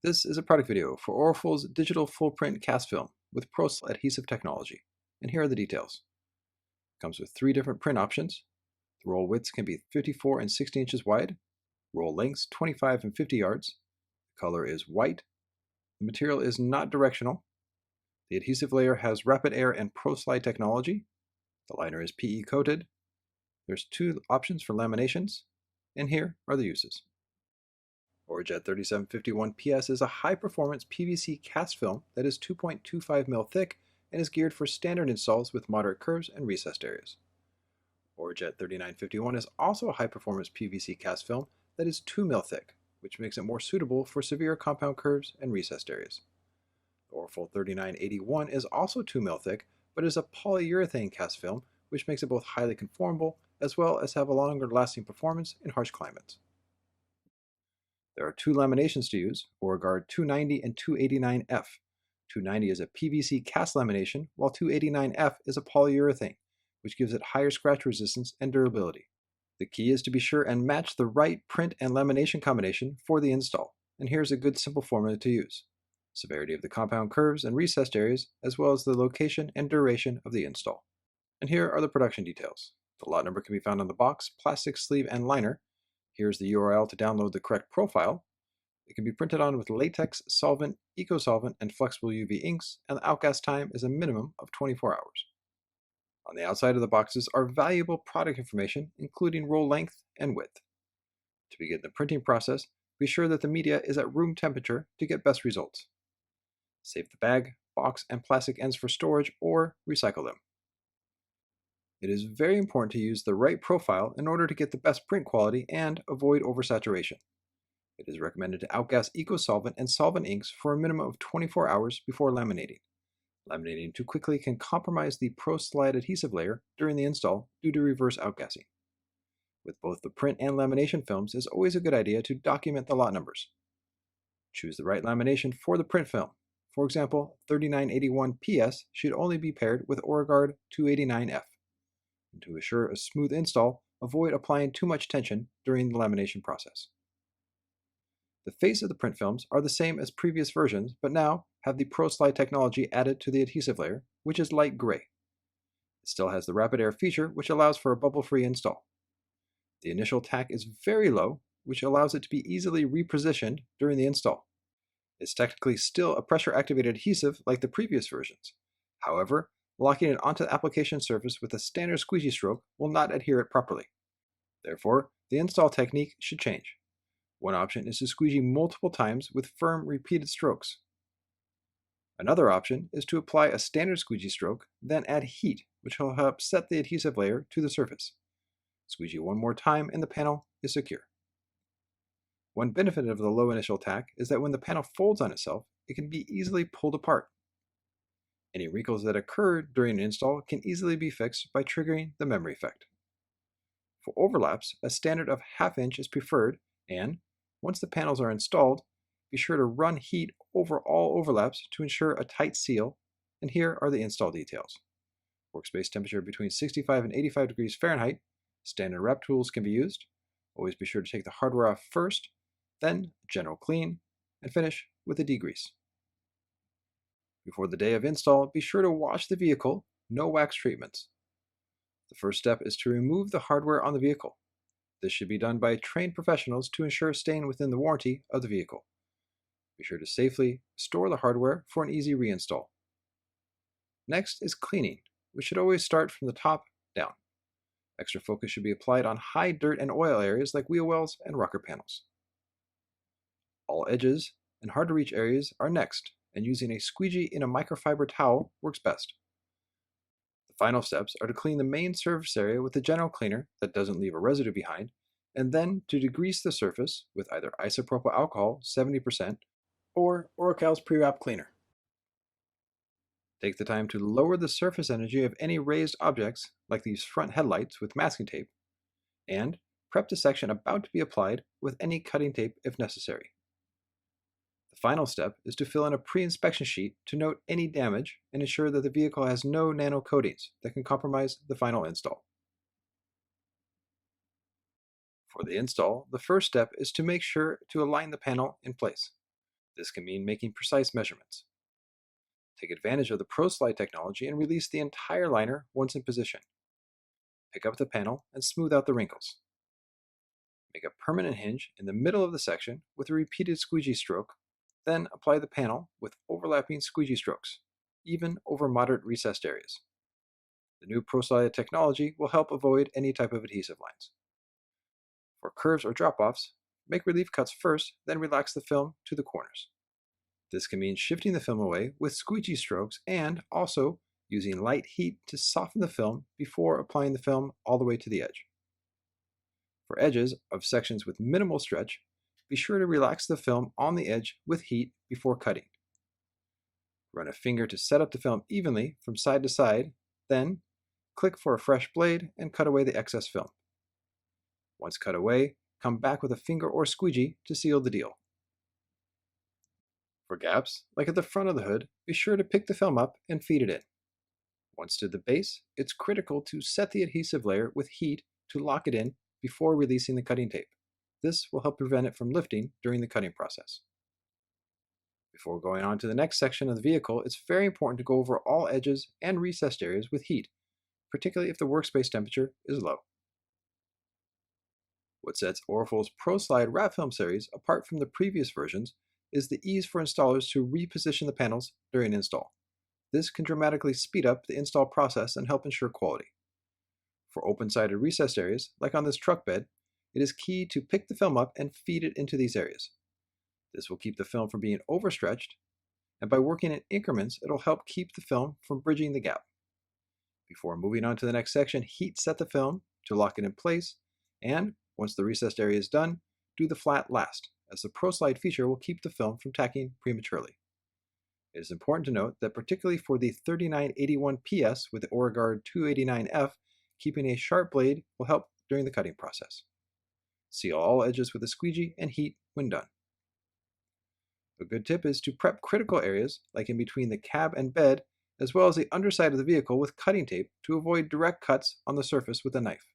This is a product video for ORAFOL's digital full print cast film with ProSlide adhesive technology, and here are the details. It comes with 3 different print options. The roll widths can be 54 and 60 inches wide, roll lengths 25 and 50 yards. The color is white. The material is not directional. The adhesive layer has rapid air and ProSlide technology. The liner is PE coated. There's 2 options for laminations, and here are the uses. ORAJET 3751 PS is a high-performance PVC cast film that is 2.25 mm thick and is geared for standard installs with moderate curves and recessed areas. ORAJET 3951 is also a high-performance PVC cast film that is 2 mm thick, which makes it more suitable for severe compound curves and recessed areas. The ORAFOL 3981 is also 2 mm thick, but is a polyurethane cast film, which makes it both highly conformable as well as have a longer lasting performance in harsh climates. There are 2 laminations to use, ORAGUARD 290 and 289F. 290 is a PVC cast lamination, while 289F is a polyurethane, which gives it higher scratch resistance and durability. The key is to be sure and match the right print and lamination combination for the install, and here's a good simple formula to use. Severity of the compound curves and recessed areas, as well as the location and duration of the install. And here are the production details. The lot number can be found on the box, plastic sleeve, and liner. Here's the URL to download the correct profile. It can be printed on with latex, solvent, eco-solvent, and flexible UV inks, and the outgas time is a minimum of 24 hours. On the outside of the boxes are valuable product information, including roll length and width. To begin the printing process, be sure that the media is at room temperature to get best results. Save the bag, box, and plastic ends for storage or recycle them. It is very important to use the right profile in order to get the best print quality and avoid oversaturation. It is recommended to outgas eco-solvent and solvent inks for a minimum of 24 hours before laminating. Laminating too quickly can compromise the ProSlide adhesive layer during the install due to reverse outgassing. With both the print and lamination films, it's always a good idea to document the lot numbers. Choose the right lamination for the print film. For example, 3981 PS should only be paired with ORAGUARD 289F. And to assure a smooth install, avoid applying too much tension during the lamination process. The face of the print films are the same as previous versions, but now have the ProSlide technology added to the adhesive layer, which is light gray. It still has the rapid air feature, which allows for a bubble-free install. The initial tack is very low, which allows it to be easily repositioned during the install. It's technically still a pressure-activated adhesive like the previous versions. However, locking it onto the application surface with a standard squeegee stroke will not adhere it properly. Therefore, the install technique should change. One option is to squeegee multiple times with firm, repeated strokes. Another option is to apply a standard squeegee stroke, then add heat, which will help set the adhesive layer to the surface. Squeegee one more time and the panel is secure. One benefit of the low initial tack is that when the panel folds on itself, it can be easily pulled apart. Any wrinkles that occur during an install can easily be fixed by triggering the memory effect. For overlaps, a standard of 1/2 inch is preferred, and once the panels are installed, be sure to run heat over all overlaps to ensure a tight seal, and here are the install details. Workspace temperature between 65 and 85 degrees Fahrenheit. Standard wrap tools can be used. Always be sure to take the hardware off first, then general clean, and finish with a degrease. Before the day of install, be sure to wash the vehicle, no wax treatments. The first step is to remove the hardware on the vehicle. This should be done by trained professionals to ensure staying within the warranty of the vehicle. Be sure to safely store the hardware for an easy reinstall. Next is cleaning, which should always start from the top down. Extra focus should be applied on high dirt and oil areas like wheel wells and rocker panels. All edges and hard to reach areas are next, and using a squeegee in a microfiber towel works best. The final steps are to clean the main surface area with a general cleaner that doesn't leave a residue behind, and then to degrease the surface with either isopropyl alcohol 70% or ORACAL's pre-wrap cleaner. Take the time to lower the surface energy of any raised objects, like these front headlights, with masking tape, and prep the section about to be applied with any cutting tape if necessary. The final step is to fill in a pre-inspection sheet to note any damage and ensure that the vehicle has no nano coatings that can compromise the final install. For the install, the first step is to make sure to align the panel in place. This can mean making precise measurements. Take advantage of the ProSlide technology and release the entire liner once in position. Pick up the panel and smooth out the wrinkles. Make a permanent hinge in the middle of the section with a repeated squeegee stroke, then apply the panel with overlapping squeegee strokes, even over moderate recessed areas. The new ProSlide technology will help avoid any type of adhesive lines. For curves or drop-offs, make relief cuts first, then relax the film to the corners. This can mean shifting the film away with squeegee strokes and also using light heat to soften the film before applying the film all the way to the edge. For edges of sections with minimal stretch, be sure to relax the film on the edge with heat before cutting. Run a finger to set up the film evenly from side to side, then click for a fresh blade and cut away the excess film. Once cut away, come back with a finger or squeegee to seal the deal. For gaps, like at the front of the hood, be sure to pick the film up and feed it in. Once to the base, it's critical to set the adhesive layer with heat to lock it in before releasing the cutting tape. This will help prevent it from lifting during the cutting process. Before going on to the next section of the vehicle, it's very important to go over all edges and recessed areas with heat, particularly if the workspace temperature is low. What sets ORAFOL's ProSlide wrap film series apart from the previous versions is the ease for installers to reposition the panels during install. This can dramatically speed up the install process and help ensure quality. For open-sided recessed areas, like on this truck bed, it is key to pick the film up and feed it into these areas. This will keep the film from being overstretched, and by working in increments, it'll help keep the film from bridging the gap. Before moving on to the next section, heat set the film to lock it in place, and once the recessed area is done, do the flat last, as the ProSlide feature will keep the film from tacking prematurely. It is important to note that particularly for the 3981 PS with the ORAGUARD 289F, keeping a sharp blade will help during the cutting process. Seal all edges with a squeegee and heat when done. A good tip is to prep critical areas, like in between the cab and bed, as well as the underside of the vehicle with cutting tape to avoid direct cuts on the surface with a knife.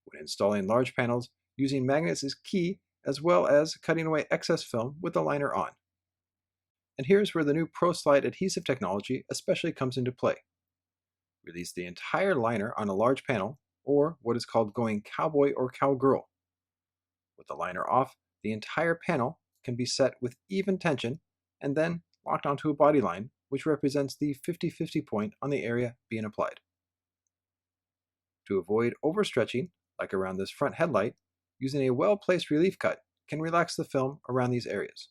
When installing large panels, using magnets is key, as well as cutting away excess film with the liner on. And here's where the new ProSlide adhesive technology especially comes into play. Release the entire liner on a large panel, or what is called going cowboy or cowgirl. With the liner off, the entire panel can be set with even tension and then locked onto a body line, which represents the 50-50 point on the area being applied. To avoid overstretching, like around this front headlight, using a well-placed relief cut can relax the film around these areas.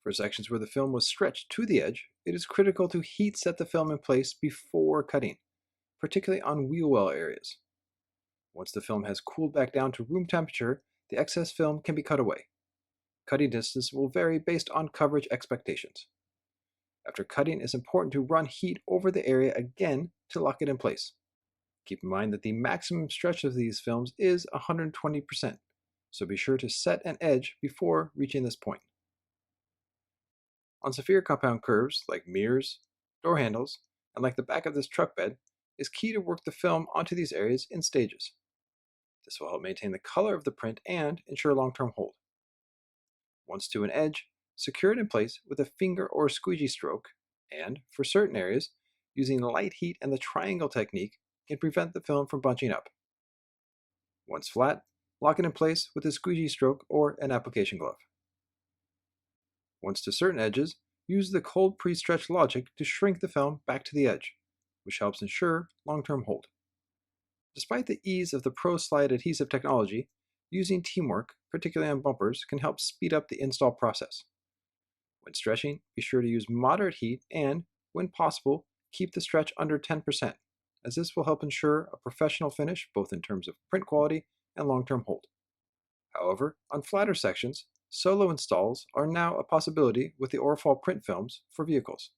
For sections where the film was stretched to the edge, it is critical to heat set the film in place before cutting, particularly on wheel well areas. Once the film has cooled back down to room temperature, the excess film can be cut away. Cutting distance will vary based on coverage expectations. After cutting, it's important to run heat over the area again to lock it in place. Keep in mind that the maximum stretch of these films is 120%, so be sure to set an edge before reaching this point. On severe compound curves like mirrors, door handles, and like the back of this truck bed, it's key to work the film onto these areas in stages. This will help maintain the color of the print and ensure long-term hold. Once to an edge, secure it in place with a finger or squeegee stroke, and, for certain areas, using light heat and the triangle technique can prevent the film from bunching up. Once flat, lock it in place with a squeegee stroke or an application glove. Once to certain edges, use the cold pre-stretch logic to shrink the film back to the edge, which helps ensure long-term hold. Despite the ease of the ProSlide adhesive technology, using teamwork, particularly on bumpers, can help speed up the install process. When stretching, be sure to use moderate heat and, when possible, keep the stretch under 10%, as this will help ensure a professional finish both in terms of print quality and long-term hold. However, on flatter sections, solo installs are now a possibility with the ORAFOL print films for vehicles.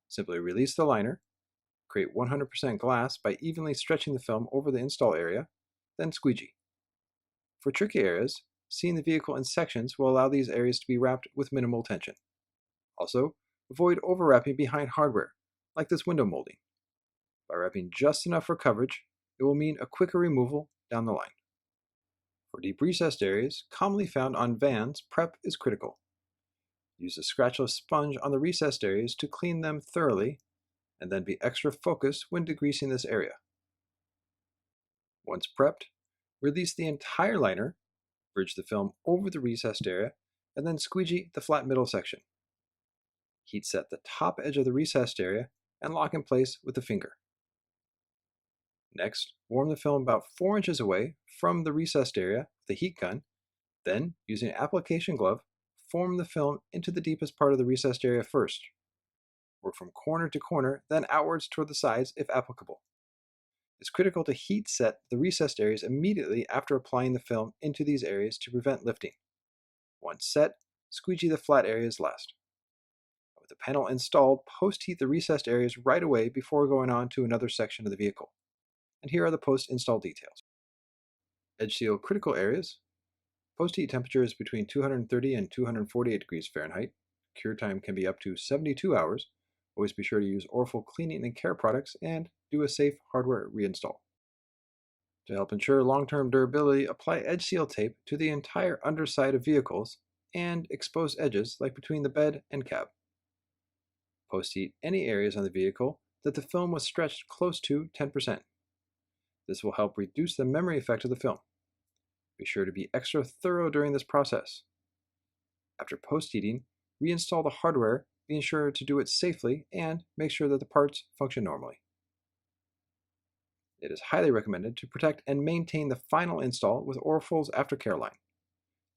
Simply release the liner, create 100% glass by evenly stretching the film over the install area, then squeegee. For tricky areas, seeing the vehicle in sections will allow these areas to be wrapped with minimal tension. Also, avoid overwrapping behind hardware, like this window molding. By wrapping just enough for coverage, it will mean a quicker removal down the line. For deep recessed areas, commonly found on vans, prep is critical. Use a scratchless sponge on the recessed areas to clean them thoroughly, and then be extra focused when degreasing this area. Once prepped, release the entire liner, bridge the film over the recessed area, and then squeegee the flat middle section. Heat set the top edge of the recessed area and lock in place with the finger. Next, warm the film about 4 inches away from the recessed area with a heat gun. Then, using an application glove, form the film into the deepest part of the recessed area first. Work from corner to corner, then outwards toward the sides if applicable. It's critical to heat set the recessed areas immediately after applying the film into these areas to prevent lifting. Once set, squeegee the flat areas last. With the panel installed, post-heat the recessed areas right away before going on to another section of the vehicle. And here are the post-install details. Edge seal critical areas. Post-heat temperature is between 230 and 248 degrees Fahrenheit. Cure time can be up to 72 hours. Always be sure to use ORAFOL cleaning and care products and do a safe hardware reinstall. To help ensure long-term durability, apply edge seal tape to the entire underside of vehicles and exposed edges like between the bed and cab. Post-heat any areas on the vehicle that the film was stretched close to 10%. This will help reduce the memory effect of the film. Be sure to be extra thorough during this process. After post-heating, reinstall the hardware, being sure to do it safely and make sure that the parts function normally. It is highly recommended to protect and maintain the final install with ORAFOL's aftercare line.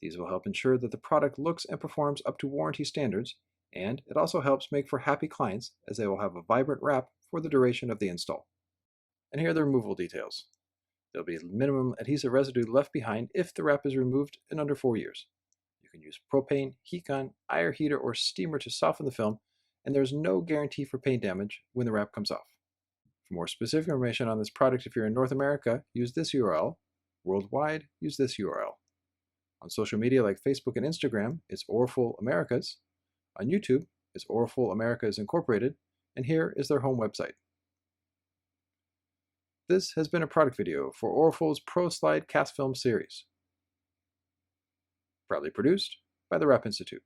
These will help ensure that the product looks and performs up to warranty standards, and it also helps make for happy clients as they will have a vibrant wrap for the duration of the install. And here are the removal details. There will be minimum adhesive residue left behind if the wrap is removed in under 4 years. You can use propane, heat gun, ire heater, or steamer to soften the film, and there is no guarantee for paint damage when the wrap comes off. For more specific information on this product, if you're in North America, use this URL. Worldwide, use this URL. On social media like Facebook and Instagram, it's ORAFOL Americas. On YouTube, it's ORAFOL Americas Incorporated, and here is their home website. This has been a product video for ORAFOL's ProSlide cast film series. Proudly produced by the Wrap Institute.